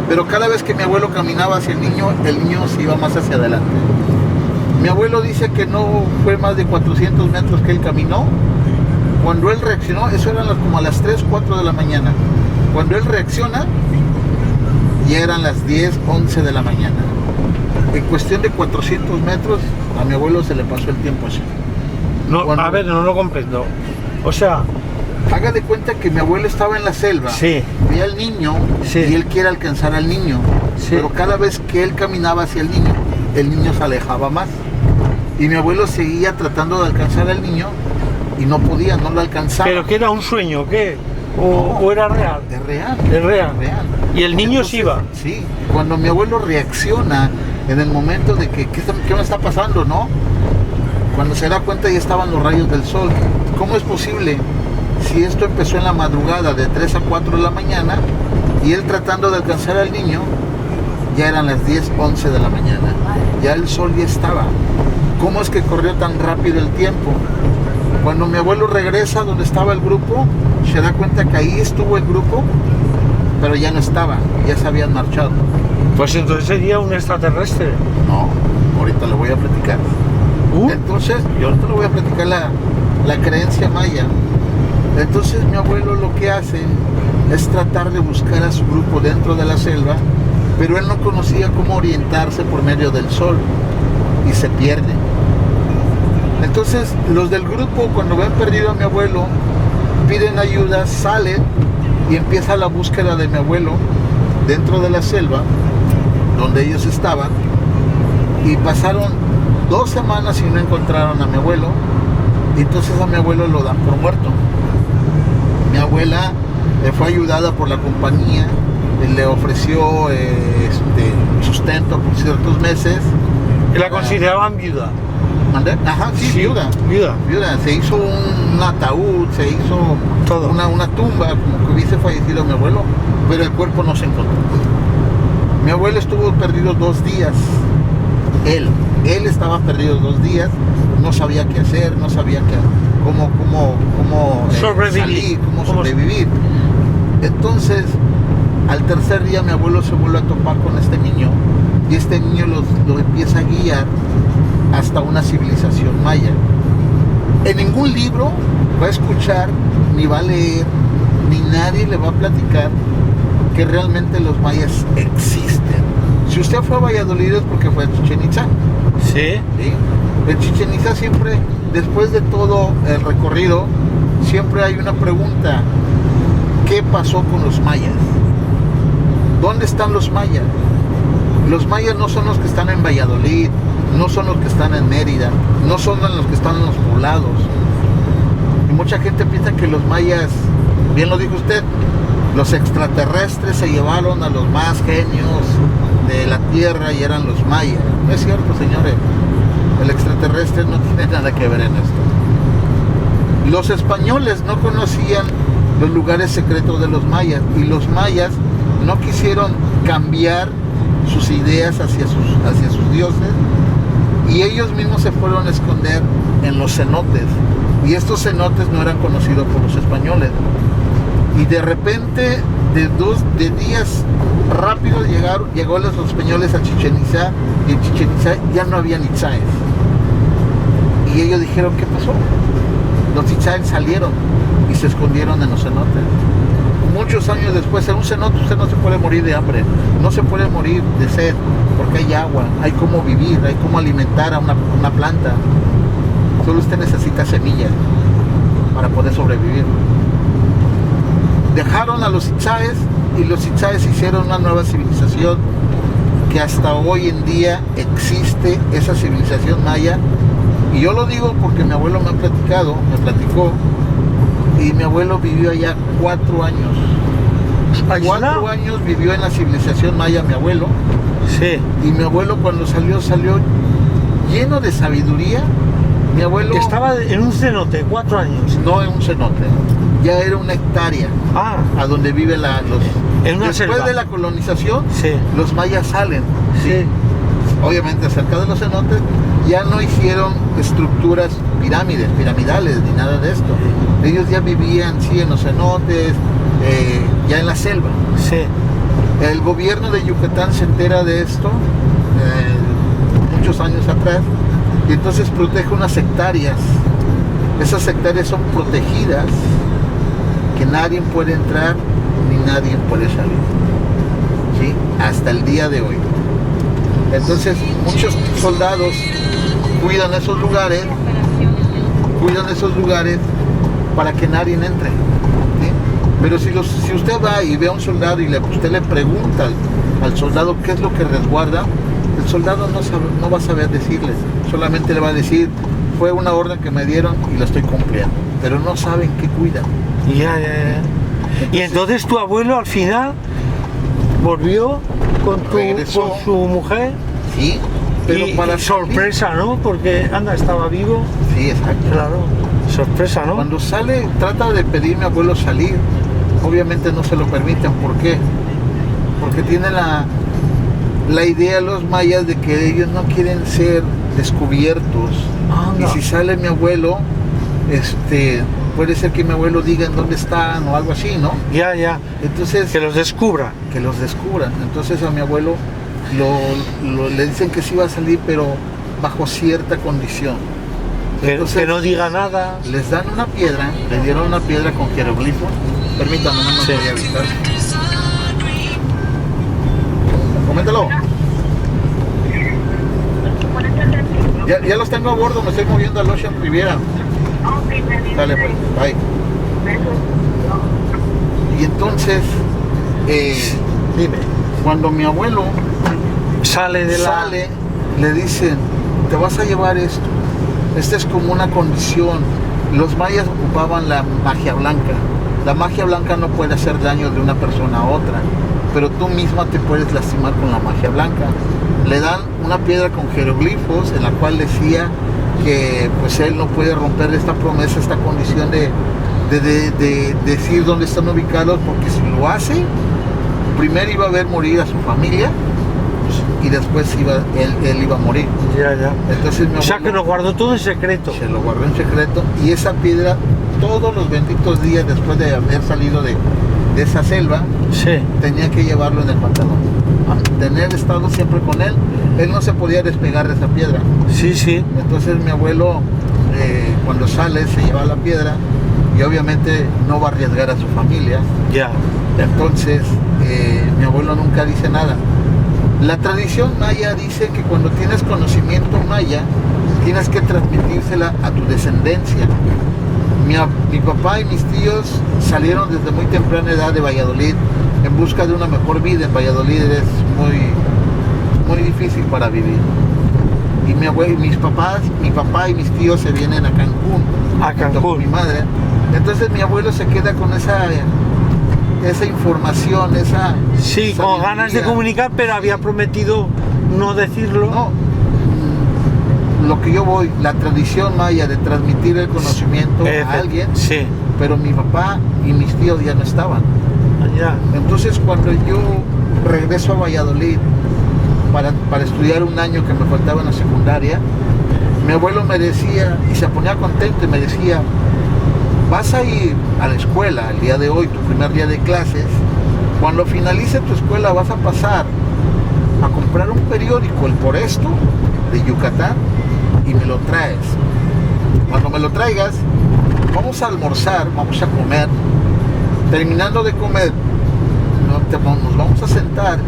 pero cada vez que mi abuelo caminaba hacia el niño se iba más hacia adelante. Mi abuelo dice que no fue más de 400 metros que él caminó. Cuando él reaccionó, eso eran como a las 3, 4 de la mañana. Cuando él reacciona, ya eran las 10, 11 de la mañana. En cuestión de 400 metros, a mi abuelo se le pasó el tiempo así. No, a ver, no lo comprendo. O sea, haga de cuenta que mi abuelo estaba en la selva, sí, veía al niño, sí, y él quiere alcanzar al niño, sí, pero cada vez que él caminaba hacia el niño se alejaba más. Y mi abuelo seguía tratando de alcanzar al niño y no podía, no lo alcanzaba. ¿Pero que era un sueño, qué? No, ¿O era real? Es real. Es real. Es real. ¿Y el niño Entonces, se iba? Sí, cuando mi abuelo reacciona en el momento de que ¿qué me está pasando, no? Cuando se da cuenta ya estaban los rayos del sol. ¿Cómo es posible? Si esto empezó en la madrugada de 3 a 4 de la mañana y él tratando de alcanzar al niño, ya eran las 10, 11 de la mañana. Ya el sol ya estaba. ¿Cómo es que corrió tan rápido el tiempo? Cuando mi abuelo regresa donde estaba el grupo, se da cuenta que ahí estuvo el grupo, pero ya no estaba, ya se habían marchado. Pues entonces sería un extraterrestre. No, ahorita le voy a platicar. Entonces, yo ahorita le voy a platicar la creencia maya. Entonces mi abuelo lo que hace es tratar de buscar a su grupo dentro de la selva, pero él no conocía cómo orientarse por medio del sol y se pierde. Entonces los del grupo, cuando ven perdido a mi abuelo, piden ayuda, salen y empieza la búsqueda de mi abuelo dentro de la selva donde ellos estaban, y pasaron 2 semanas y no encontraron a mi abuelo. Y entonces a mi abuelo lo dan por muerto. Mi abuela fue ayudada por la compañía, le ofreció sustento por ciertos meses. ¿Y la consideraban viuda? ¿Mandé? Ajá, sí, viuda. Se hizo un ataúd, se hizo todo, una tumba, como que hubiese fallecido mi abuelo, pero el cuerpo no se encontró. Mi abuelo estuvo perdido 2 días. Él estaba perdido 2 días, no sabía qué hacer, no sabía cómo sobrevivir. Entonces, al tercer día mi abuelo se vuelve a topar con este niño, y este niño lo empieza a guiar hasta una civilización maya. En ningún libro va a escuchar, ni va a leer, ni nadie le va a platicar que realmente los mayas existen. Si usted fue a Valladolid es porque fue a Chichén Itzá. Sí. ¿Sí? En Chichén Itzá siempre, después de todo el recorrido, siempre hay una pregunta: ¿qué pasó con los mayas? ¿Dónde están los mayas? Los mayas no son los que están en Valladolid, no son los que están en Mérida, no son los que están en los poblados. Y mucha gente piensa que los mayas, bien lo dijo usted, los extraterrestres se llevaron a los más genios de la tierra y eran los mayas. No es cierto, señores. El extraterrestre no tiene nada que ver en esto. Los españoles no conocían los lugares secretos de los mayas, y los mayas no quisieron cambiar sus ideas hacia sus dioses, y ellos mismos se fueron a esconder en los cenotes, y estos cenotes no eran conocidos por los españoles. Y de repente, de días rápidos llegó los españoles a Chichén Itzá, y en Chichén Itzá ya no había itzáes. Y ellos dijeron: ¿qué pasó? Los itzáes salieron y se escondieron en los cenotes. Muchos años después, en un cenote usted no se puede morir de hambre, no se puede morir de sed, porque hay agua, hay cómo vivir, hay cómo alimentar a una planta. Solo usted necesita semillas para poder sobrevivir. Dejaron a los itzáes, y los itzáes hicieron una nueva civilización que hasta hoy en día existe, esa civilización maya. Y yo lo digo porque mi abuelo me platicó, y mi abuelo vivió allá 4 años. 4 años vivió en la civilización maya mi abuelo. Sí. Y mi abuelo, cuando salió lleno de sabiduría. Mi abuelo estaba en un cenote, 4 años. No en un cenote, ya era una hectárea. A donde viven en una después selva. de la colonización, sí, los mayas salen. Sí. Obviamente cerca de los cenotes ya no hicieron estructuras piramidales ni nada de esto. Ellos ya vivían en los cenotes, ya en la selva. Sí. El gobierno de Yucatán se entera de esto muchos años atrás y entonces protege unas hectáreas. Esas hectáreas son protegidas, que nadie puede entrar ni nadie puede salir, ¿sí? Hasta el día de hoy. Entonces muchos soldados cuidan esos lugares para que nadie entre, ¿sí? Pero si usted va y ve a un soldado y usted le pregunta al soldado qué es lo que resguarda, el soldado no va a saber decirle, solamente le va a decir: fue una orden que me dieron y la estoy cumpliendo, pero no saben qué cuidan. Ya. Y entonces tu abuelo al final volvió con su mujer. Sí, pero para sorpresa, ¿no? Porque anda, estaba vivo. Sí, exacto. Claro, sorpresa, ¿no? Cuando sale, trata de pedir a mi abuelo salir. Obviamente no se lo permiten. ¿Por qué? Porque tiene la idea los mayas de que ellos no quieren ser descubiertos. Y si sale mi abuelo, puede ser que mi abuelo diga en dónde están o algo así, ¿no? Ya. Entonces, que los descubra. Que los descubran. Entonces a mi abuelo le dicen que sí va a salir, pero bajo cierta condición. Entonces, que no diga nada. Les dan una piedra, le dieron una piedra con jeroglifos. Permítame, no me voy a avisar. Coméntalo. Ya los tengo a bordo, me estoy moviendo al Ocean Riviera. Dale, pues, bye. Y entonces, dime, cuando mi abuelo sale, le dicen: te vas a llevar esto. Esta es como una condición. Los mayas ocupaban la magia blanca. La magia blanca no puede hacer daño de una persona a otra, pero tú misma te puedes lastimar con la magia blanca. Le dan una piedra con jeroglifos en la cual decía que pues él no puede romper esta promesa, esta condición de decir dónde están ubicados, porque si lo hace, primero iba a ver morir a su familia y después él iba a morir. Ya. Entonces, o sea que lo guardó todo en secreto. Se lo guardó en secreto, y esa piedra todos los benditos días después de haber salido de esa selva, tenía que llevarlo en el pantalón. Tener estado siempre con él no se podía despegar de esa piedra. Sí. Entonces mi abuelo, cuando sale, se lleva la piedra y obviamente no va a arriesgar a su familia. Ya. Entonces mi abuelo nunca dice nada. La tradición maya dice que cuando tienes conocimiento maya, tienes que transmitírsela a tu descendencia. Mi papá y mis tíos salieron desde muy temprana edad de Valladolid en busca de una mejor vida. En Valladolid es muy difícil para vivir. Y mi papá y mis tíos se vienen a Cancún. Con mi madre. Entonces mi abuelo se queda con esa información, con ganas de comunicar, pero había prometido no decirlo. No. Lo que yo voy, la tradición maya de transmitir el conocimiento a alguien, pero mi papá y mis tíos ya no estaban. Entonces cuando yo regreso a Valladolid para estudiar un año que me faltaba en la secundaria, mi abuelo me decía, y se ponía contento y me decía: vas a ir a la escuela el día de hoy, tu primer día de clases. Cuando finalice tu escuela vas a pasar a comprar un periódico, El Por Esto, de Yucatán, y me lo traes. Cuando me lo traigas, vamos a almorzar, vamos a comer. Terminando de comer, nos vamos a sentar,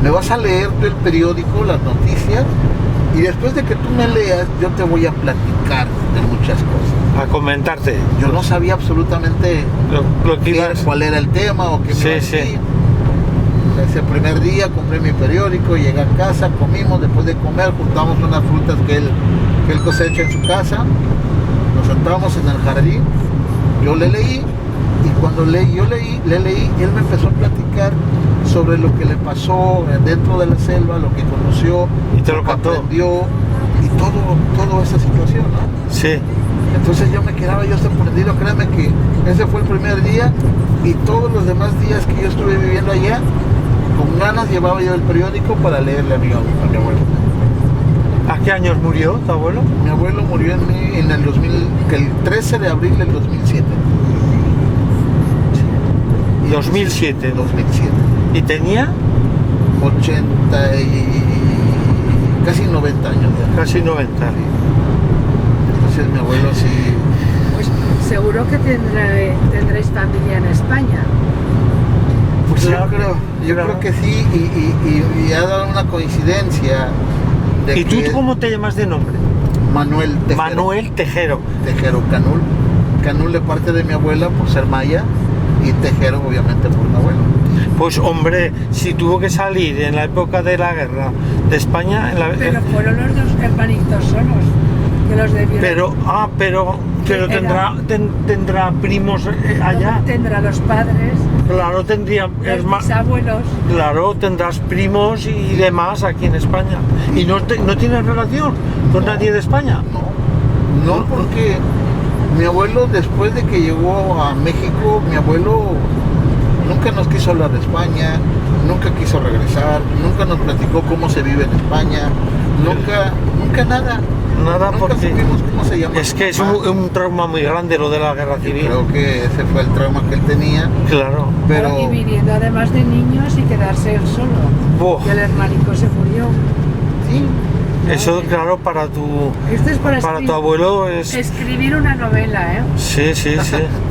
me vas a leer tú el periódico, las noticias, y después de que tú me leas, yo te voy a platicar de muchas cosas. A comentarte. Yo no sabía absolutamente cuál era el tema o qué me iba a decir. Ese primer día compré mi periódico, llegué a casa, comimos. Después de comer, juntamos unas frutas que él cosecha en su casa. Nos sentamos en el jardín, yo le leí, y cuando le leí, él me empezó a platicar sobre lo que le pasó dentro de la selva, lo que conoció, y te lo contó, aprendió, y toda esa situación, ¿no? Sí. Entonces yo me quedaba sorprendido. Créanme que ese fue el primer día, y todos los demás días que yo estuve viviendo allá, con ganas llevaba yo el periódico para leerle a mi abuelo. ¿A qué años murió tu abuelo? Mi abuelo murió en el 13 de abril del 2007. 2007. 2007. ¿Y tenía? 80 y casi 90 años ya. Casi 90. Entonces mi abuelo sí. Pues seguro que tendréis familia en España. Pues Claro, yo claro. creo que sí, y ha dado una coincidencia de ¿Y tú que cómo te llamas de nombre? Manuel Tejero. Manuel Tejero. Tejero Canul. Canul de parte de mi abuela por ser maya y Tejero obviamente por mi abuelo. Pues hombre, si tuvo que salir en la época de la guerra de España, Pero fueron los dos hermanitos solos que los debieron. pero tendrá primos allá. Tendrá los padres, Claro, tendría los bisabuelos. claro, tendrás primos y demás aquí en España. ¿Y no tienes relación con nadie de España? No, porque mi abuelo después de que llegó a México, mi abuelo nunca nos quiso hablar de España, nunca quiso regresar, nunca nos platicó cómo se vive en España, nunca nada. Nada, Nunca porque supimos cómo se llama. es que es papá. un trauma muy grande lo de la guerra civil. Creo que ese fue el trauma que él tenía, Claro. pero Y viniendo además de niños y quedarse él solo. Buah. Y el hermanico se murió. sí, Eso, claro, para tu Esto es para abuelo es... escribir una novela, ¿eh? Sí, sí, sí.